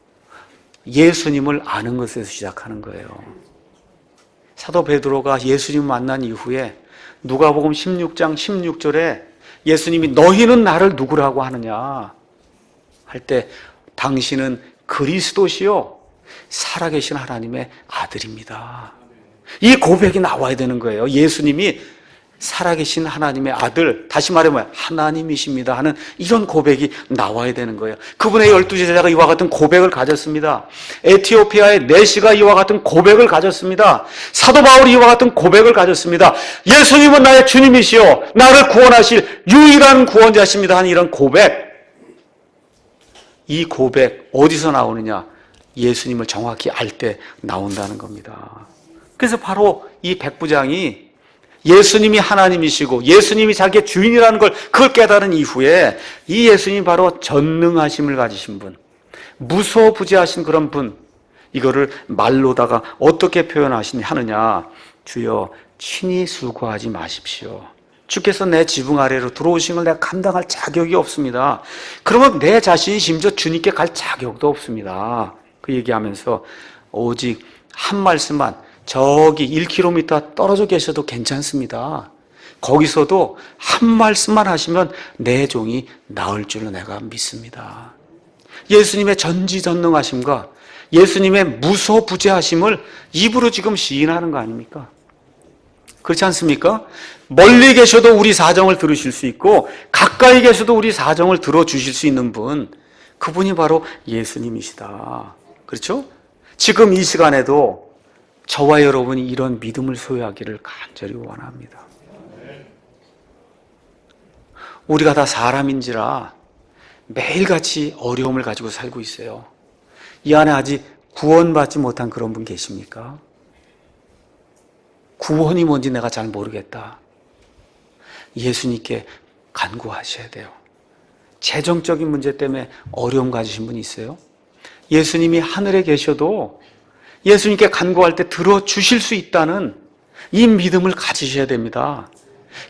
예수님을 아는 것에서 시작하는 거예요. 사도 베드로가 예수님을 만난 이후에 누가복음 16장 16절에 예수님이 너희는 나를 누구라고 하느냐 할 때 당신은 그리스도시요 살아계신 하나님의 아들입니다. 이 고백이 나와야 되는 거예요. 예수님이 살아계신 하나님의 아들, 다시 말하면 하나님이십니다 하는 이런 고백이 나와야 되는 거예요. 그분의 12 제자가 이와 같은 고백을 가졌습니다. 에티오피아의 내시가 이와 같은 고백을 가졌습니다. 사도 바울이 이와 같은 고백을 가졌습니다. 예수님은 나의 주님이시요 나를 구원하실 유일한 구원자십니다 하는 이런 고백. 이 고백 어디서 나오느냐? 예수님을 정확히 알 때 나온다는 겁니다. 그래서 바로 이 백부장이 예수님이 하나님이시고 예수님이 자기의 주인이라는 걸 그걸 깨달은 이후에 이 예수님이 바로 전능하심을 가지신 분, 무소부재하신 그런 분, 이거를 말로다가 어떻게 표현하느냐? 주여 친히 수고하지 마십시오. 주께서 내 지붕 아래로 들어오신 걸 내가 감당할 자격이 없습니다. 그러면 내 자신이 심지어 주님께 갈 자격도 없습니다. 그 얘기하면서 오직 한 말씀만, 저기 1km 떨어져 계셔도 괜찮습니다. 거기서도 한 말씀만 하시면 내 종이 나을 줄로 내가 믿습니다. 예수님의 전지전능하심과 예수님의 무소부재하심을 입으로 지금 시인하는 거 아닙니까? 그렇지 않습니까? 멀리 계셔도 우리 사정을 들으실 수 있고 가까이 계셔도 우리 사정을 들어주실 수 있는 분, 그분이 바로 예수님이시다. 그렇죠? 지금 이 시간에도 저와 여러분이 이런 믿음을 소유하기를 간절히 원합니다. 우리가 다 사람인지라 매일같이 어려움을 가지고 살고 있어요. 이 안에 아직 구원받지 못한 그런 분 계십니까? 구원이 뭔지 내가 잘 모르겠다. 예수님께 간구하셔야 돼요. 재정적인 문제 때문에 어려움 가지신 분 있어요? 예수님이 하늘에 계셔도 예수님께 간구할 때 들어주실 수 있다는 이 믿음을 가지셔야 됩니다.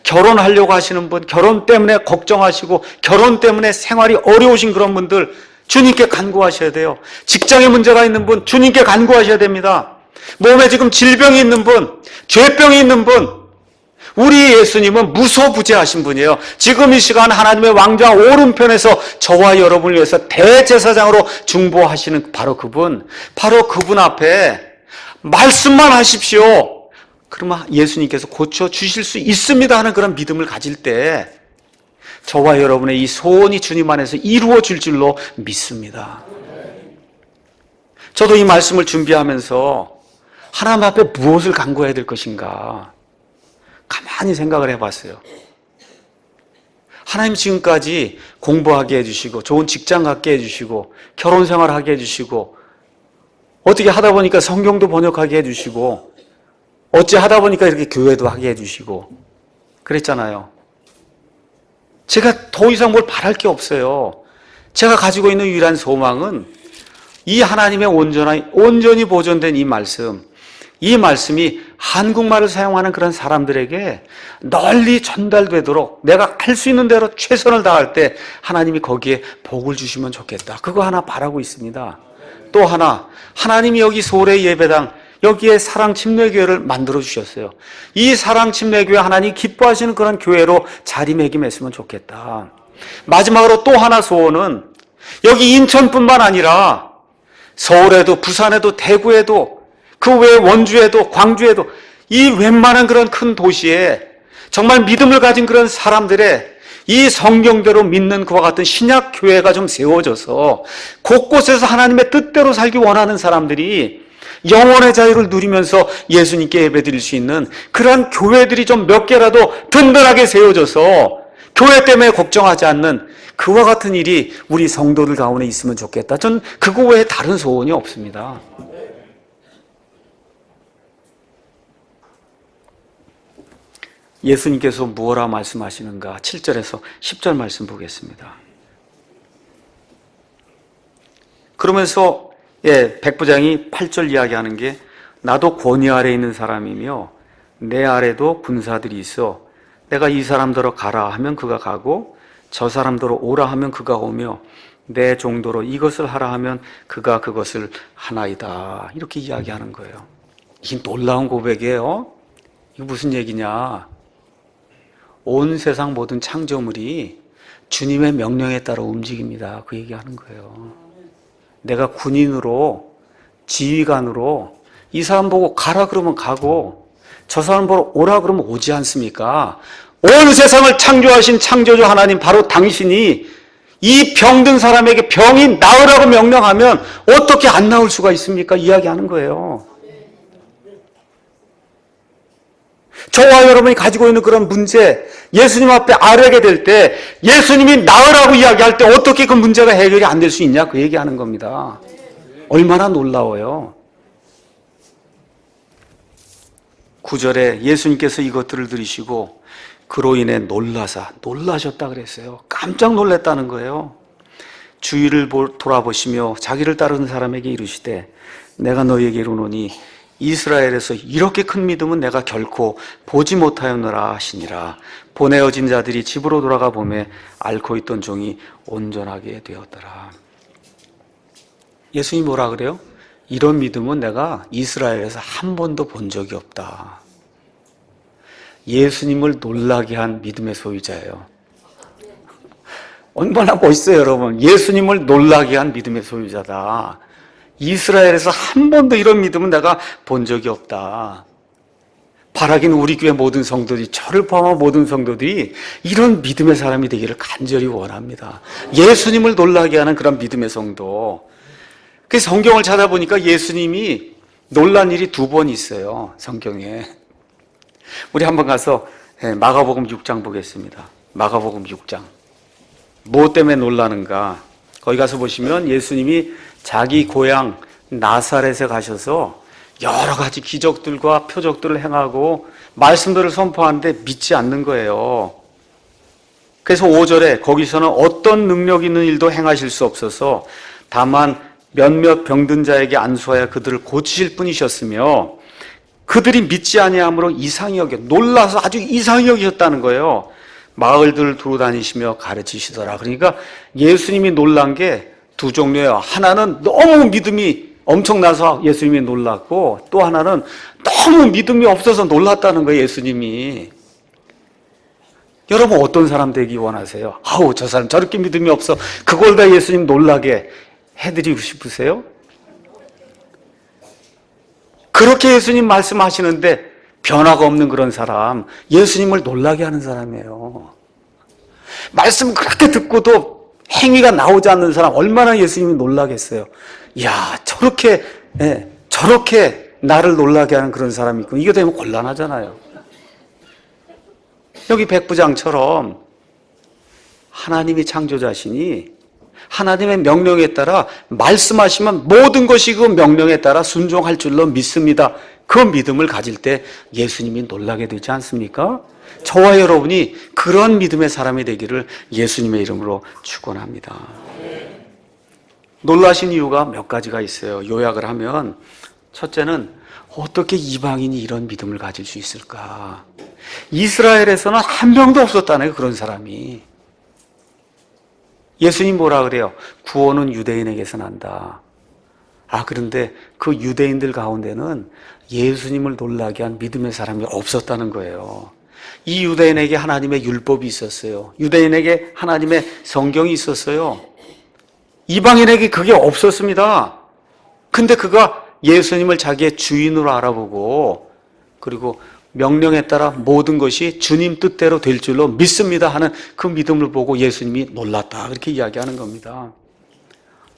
결혼하려고 하시는 분, 결혼 때문에 걱정하시고 결혼 때문에 생활이 어려우신 그런 분들 주님께 간구하셔야 돼요. 직장에 문제가 있는 분 주님께 간구하셔야 됩니다. 몸에 지금 질병이 있는 분, 죄병이 있는 분, 우리 예수님은 무소부재하신 분이에요. 지금 이 시간 하나님의 왕좌 오른편에서 저와 여러분을 위해서 대제사장으로 중보하시는 바로 그분 앞에 말씀만 하십시오. 그러면 예수님께서 고쳐주실 수 있습니다 하는 그런 믿음을 가질 때 저와 여러분의 이 소원이 주님 안에서 이루어질 줄로 믿습니다. 저도 이 말씀을 준비하면서 하나님 앞에 무엇을 간구해야 될 것인가 가만히 생각을 해봤어요. 하나님 지금까지 공부하게 해주시고 좋은 직장 갖게 해주시고 결혼생활 하게 해주시고 어떻게 하다 보니까 성경도 번역하게 해주시고 어찌 하다 보니까 이렇게 교회도 하게 해주시고 그랬잖아요. 제가 더 이상 뭘 바랄 게 없어요. 제가 가지고 있는 유일한 소망은 이 하나님의 온전히 보존된 이 말씀이 한국말을 사용하는 그런 사람들에게 널리 전달되도록 내가 할 수 있는 대로 최선을 다할 때 하나님이 거기에 복을 주시면 좋겠다. 그거 하나 바라고 있습니다. 또 하나, 하나님이 여기 소래 예배당, 여기에 사랑침례교회를 만들어 주셨어요. 이 사랑침례교회 하나님 기뻐하시는 그런 교회로 자리매김했으면 좋겠다. 마지막으로 또 하나 소원은 여기 인천뿐만 아니라 서울에도 부산에도 대구에도 그 외 원주에도 광주에도 이 웬만한 그런 큰 도시에 정말 믿음을 가진 그런 사람들의 이 성경대로 믿는 그와 같은 신약 교회가 좀 세워져서 곳곳에서 하나님의 뜻대로 살기 원하는 사람들이 영혼의 자유를 누리면서 예수님께 예배드릴 수 있는 그러한 교회들이 좀 몇 개라도 든든하게 세워져서 교회 때문에 걱정하지 않는 그와 같은 일이 우리 성도들 가운데 있으면 좋겠다. 전 그거 외에 다른 소원이 없습니다. 예수님께서 무엇라 말씀하시는가? 7절에서 10절 말씀 보겠습니다. 그러면서 백부장이 8절 이야기하는 게 나도 권위 아래 있는 사람이며 내 아래도 군사들이 있어 내가 이 사람더러 가라 하면 그가 가고 저 사람더러 오라 하면 그가 오며 내 종도로 이것을 하라 하면 그가 그것을 하나이다. 이렇게 이야기하는 거예요. 이게 놀라운 고백이에요. 이거 무슨 얘기냐? 온 세상 모든 창조물이 주님의 명령에 따라 움직입니다. 그 얘기하는 거예요. 내가 군인으로 지휘관으로 이 사람 보고 가라 그러면 가고 저 사람 보러 오라 그러면 오지 않습니까? 온 세상을 창조하신 창조주 하나님 바로 당신이 이 병든 사람에게 병이 나으라고 명령하면 어떻게 안 나을 수가 있습니까? 이야기하는 거예요. 저와 여러분이 가지고 있는 그런 문제, 예수님 앞에 아뢰게 될 때 예수님이 나으라고 이야기할 때 어떻게 그 문제가 해결이 안 될 수 있냐? 그 얘기하는 겁니다. 얼마나 놀라워요. 9절에 예수님께서 이것들을 들으시고 그로 인해 놀라셨다 그랬어요. 깜짝 놀랐다는 거예요. 주위를 돌아보시며 자기를 따르는 사람에게 이르시되 내가 너희에게 이르노니 이스라엘에서 이렇게 큰 믿음은 내가 결코 보지 못하였노라 하시니라. 보내어진 자들이 집으로 돌아가 보매 앓고 있던 종이 온전하게 되었더라. 예수님이 뭐라 그래요? 이런 믿음은 내가 이스라엘에서 한 번도 본 적이 없다. 예수님을 놀라게 한 믿음의 소유자예요. 얼마나 멋있어요, 여러분. 예수님을 놀라게 한 믿음의 소유자다. 이스라엘에서 한 번도 이런 믿음은 내가 본 적이 없다. 바라기는 우리 교회 모든 성도들이, 저를 포함한 모든 성도들이 이런 믿음의 사람이 되기를 간절히 원합니다. 예수님을 놀라게 하는 그런 믿음의 성도. 그래서 성경을 찾아보니까 예수님이 놀란 일이 2번 있어요, 성경에. 우리 한번 가서 마가복음 6장 보겠습니다. 마가복음 6장. 뭐 때문에 놀라는가? 거기 가서 보시면 예수님이 자기 고향 나사렛에 가셔서 여러 가지 기적들과 표적들을 행하고 말씀들을 선포하는데 믿지 않는 거예요. 그래서 5절에 거기서는 어떤 능력 있는 일도 행하실 수 없어서 다만 몇몇 병든 자에게 안수하여 그들을 고치실 뿐이셨으며 그들이 믿지 아니함으로 이상히 여겨 놀라서 아주 이상히 여기셨다는 거예요. 마을들을 두루 다니시며 가르치시더라. 그러니까 예수님이 놀란 게 2 종류예요. 하나는 너무 믿음이 엄청나서 예수님이 놀랐고 또 하나는 너무 믿음이 없어서 놀랐다는 거예요, 예수님이. 여러분 어떤 사람 되기 원하세요? 아우, 저 사람 저렇게 믿음이 없어. 그걸 다 예수님 놀라게 해드리고 싶으세요? 그렇게 예수님 말씀하시는데 변화가 없는 그런 사람, 예수님을 놀라게 하는 사람이에요. 말씀 그렇게 듣고도 행위가 나오지 않는 사람 얼마나 예수님이 놀라겠어요. 이야, 저렇게 나를 놀라게 하는 그런 사람이 있고 이게 되면 곤란하잖아요. 여기 백부장처럼 하나님이 창조자시니 하나님의 명령에 따라 말씀하시면 모든 것이 그 명령에 따라 순종할 줄로 믿습니다. 그 믿음을 가질 때 예수님이 놀라게 되지 않습니까? 저와 여러분이 그런 믿음의 사람이 되기를 예수님의 이름으로 축원합니다. 놀라신 이유가 몇 가지가 있어요. 요약을 하면 첫째는 어떻게 이방인이 이런 믿음을 가질 수 있을까? 이스라엘에서는 한 명도 없었다는 그런 사람이. 예수님 뭐라 그래요? 구원은 유대인에게서 난다. 그런데 그 유대인들 가운데는 예수님을 놀라게 한 믿음의 사람이 없었다는 거예요. 이 유대인에게 하나님의 율법이 있었어요. 유대인에게 하나님의 성경이 있었어요. 이방인에게 그게 없었습니다. 근데 그가 예수님을 자기의 주인으로 알아보고 그리고 명령에 따라 모든 것이 주님 뜻대로 될 줄로 믿습니다 하는 그 믿음을 보고 예수님이 놀랐다. 그렇게 이야기하는 겁니다.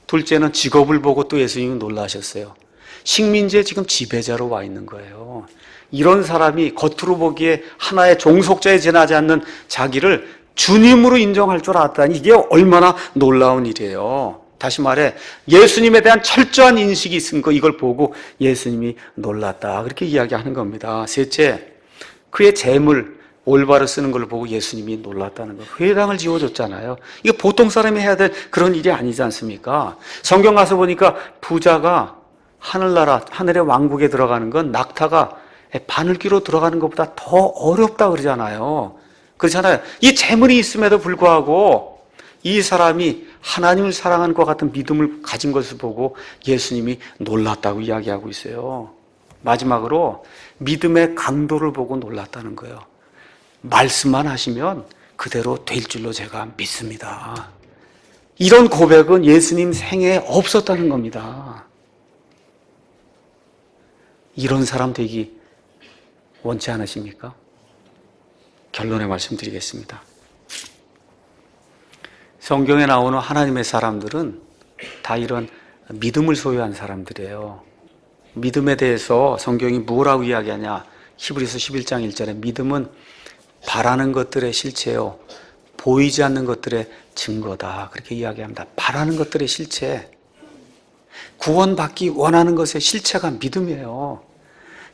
둘째는 직업을 보고 또 예수님이 놀라셨어요. 식민지에 지금 지배자로 와 있는 거예요. 이런 사람이 겉으로 보기에 하나의 종속자에 지나지 않는 자기를 주님으로 인정할 줄 알았다니 이게 얼마나 놀라운 일이에요. 다시 말해 예수님에 대한 철저한 인식이 있은 거 이걸 보고 예수님이 놀랐다. 그렇게 이야기하는 겁니다. 셋째, 그의 재물 올바로 쓰는 걸 보고 예수님이 놀랐다는 거. 회당을 지어줬잖아요. 이거 보통 사람이 해야 될 그런 일이 아니지 않습니까? 성경 가서 보니까 부자가 하늘나라, 하늘의 왕국에 들어가는 건 낙타가 바늘귀로 들어가는 것보다 더 어렵다 그러잖아요. 그렇잖아요. 이 재물이 있음에도 불구하고 이 사람이 하나님을 사랑하는 것 같은 믿음을 가진 것을 보고 예수님이 놀랐다고 이야기하고 있어요. 마지막으로 믿음의 강도를 보고 놀랐다는 거예요. 말씀만 하시면 그대로 될 줄로 제가 믿습니다. 이런 고백은 예수님 생애에 없었다는 겁니다. 이런 사람 되기 원치 않으십니까? 결론의 말씀 드리겠습니다. 성경에 나오는 하나님의 사람들은 다 이런 믿음을 소유한 사람들이에요. 믿음에 대해서 성경이 뭐라고 이야기하냐? 히브리서 11장 1절에 믿음은 바라는 것들의 실체요, 보이지 않는 것들의 증거다. 그렇게 이야기합니다. 바라는 것들의 실체. 구원받기 원하는 것의 실체가 믿음이에요.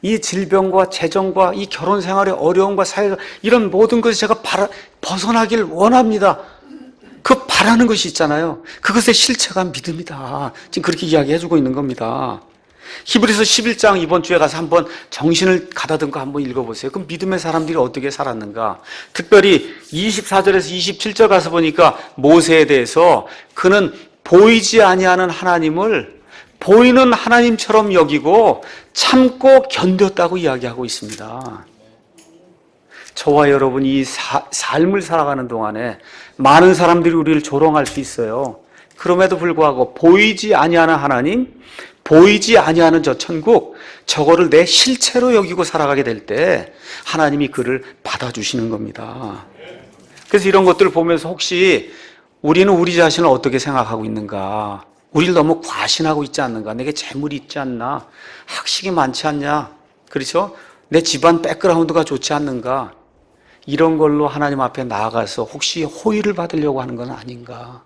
이 질병과 재정과 이 결혼 생활의 어려움과 사회가 이런 모든 것을 제가 벗어나길 원합니다. 그 바라는 것이 있잖아요. 그것의 실체가 믿음이다. 지금 그렇게 이야기해주고 있는 겁니다. 히브리서 11장 이번 주에 가서 한번 정신을 가다듬고 한번 읽어보세요. 그럼 믿음의 사람들이 어떻게 살았는가? 특별히 24절에서 27절 가서 보니까 모세에 대해서 그는 보이지 아니하는 하나님을 보이는 하나님처럼 여기고 참고 견뎠다고 이야기하고 있습니다. 저와 여러분이 이 삶을 살아가는 동안에 많은 사람들이 우리를 조롱할 수 있어요. 그럼에도 불구하고 보이지 아니하는 하나님, 보이지 아니하는 저 천국, 저거를 내 실체로 여기고 살아가게 될 때 하나님이 그를 받아주시는 겁니다. 그래서 이런 것들을 보면서 혹시 우리는 우리 자신을 어떻게 생각하고 있는가? 우리를 너무 과신하고 있지 않는가? 내게 재물이 있지 않나? 학식이 많지 않냐? 그렇죠? 내 집안 백그라운드가 좋지 않는가? 이런 걸로 하나님 앞에 나아가서 혹시 호의를 받으려고 하는 건 아닌가?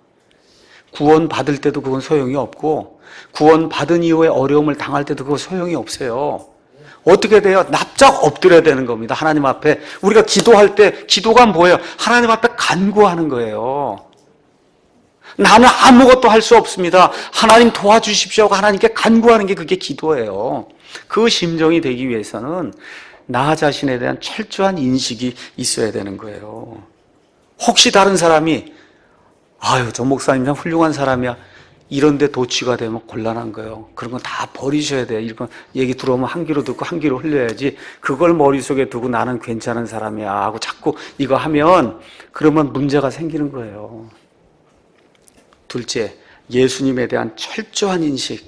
구원 받을 때도 그건 소용이 없고 구원 받은 이후에 어려움을 당할 때도 그거 소용이 없어요. 어떻게 돼요? 납작 엎드려야 되는 겁니다. 하나님 앞에. 우리가 기도할 때 기도가 뭐예요? 하나님 앞에 간구하는 거예요. 나는 아무것도 할 수 없습니다. 하나님 도와주십시오 하고 하나님께 간구하는 게 그게 기도예요. 그 심정이 되기 위해서는 나 자신에 대한 철저한 인식이 있어야 되는 거예요. 혹시 다른 사람이 저 목사님 참 훌륭한 사람이야. 이런데 도취가 되면 곤란한 거예요. 그런 건 다 버리셔야 돼요. 이런 얘기 들어오면 한 귀로 듣고 한 귀로 흘려야지. 그걸 머릿속에 두고 나는 괜찮은 사람이야 하고 자꾸 이거 하면 그러면 문제가 생기는 거예요. 둘째, 예수님에 대한 철저한 인식.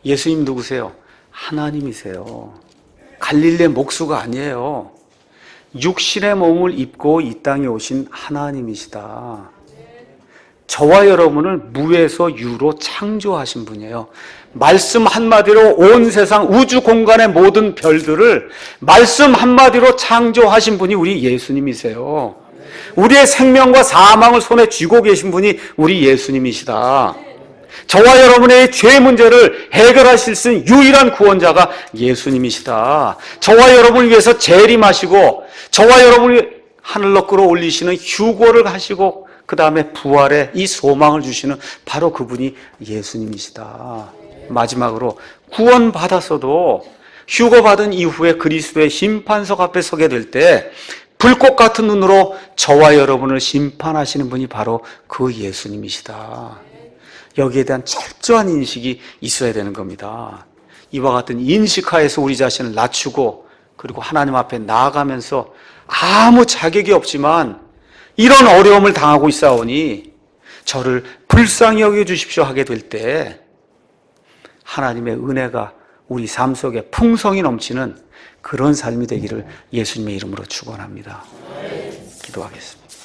예수님 누구세요? 하나님이세요. 갈릴리 목수가 아니에요. 육신의 몸을 입고 이 땅에 오신 하나님이시다. 저와 여러분을 무에서 유로 창조하신 분이에요. 말씀 한마디로 온 세상 우주 공간의 모든 별들을 말씀 한마디로 창조하신 분이 우리 예수님이세요. 우리의 생명과 사망을 손에 쥐고 계신 분이 우리 예수님이시다. 저와 여러분의 죄 문제를 해결하실 수 있는 유일한 구원자가 예수님이시다. 저와 여러분을 위해서 재림하시고 저와 여러분을 하늘로 끌어올리시는 휴고를 하시고 그 다음에 부활의 이 소망을 주시는 바로 그분이 예수님이시다. 마지막으로 구원받았어도 휴거받은 이후에 그리스도의 심판석 앞에 서게 될 때 불꽃 같은 눈으로 저와 여러분을 심판하시는 분이 바로 그 예수님이시다. 여기에 대한 철저한 인식이 있어야 되는 겁니다. 이와 같은 인식하에서 우리 자신을 낮추고 그리고 하나님 앞에 나아가면서 아무 자격이 없지만 이런 어려움을 당하고 있사오니 저를 불쌍히 여겨주십시오 하게 될 때 하나님의 은혜가 우리 삶 속에 풍성히 넘치는 그런 삶이 되기를 예수님의 이름으로 축원합니다. 기도하겠습니다.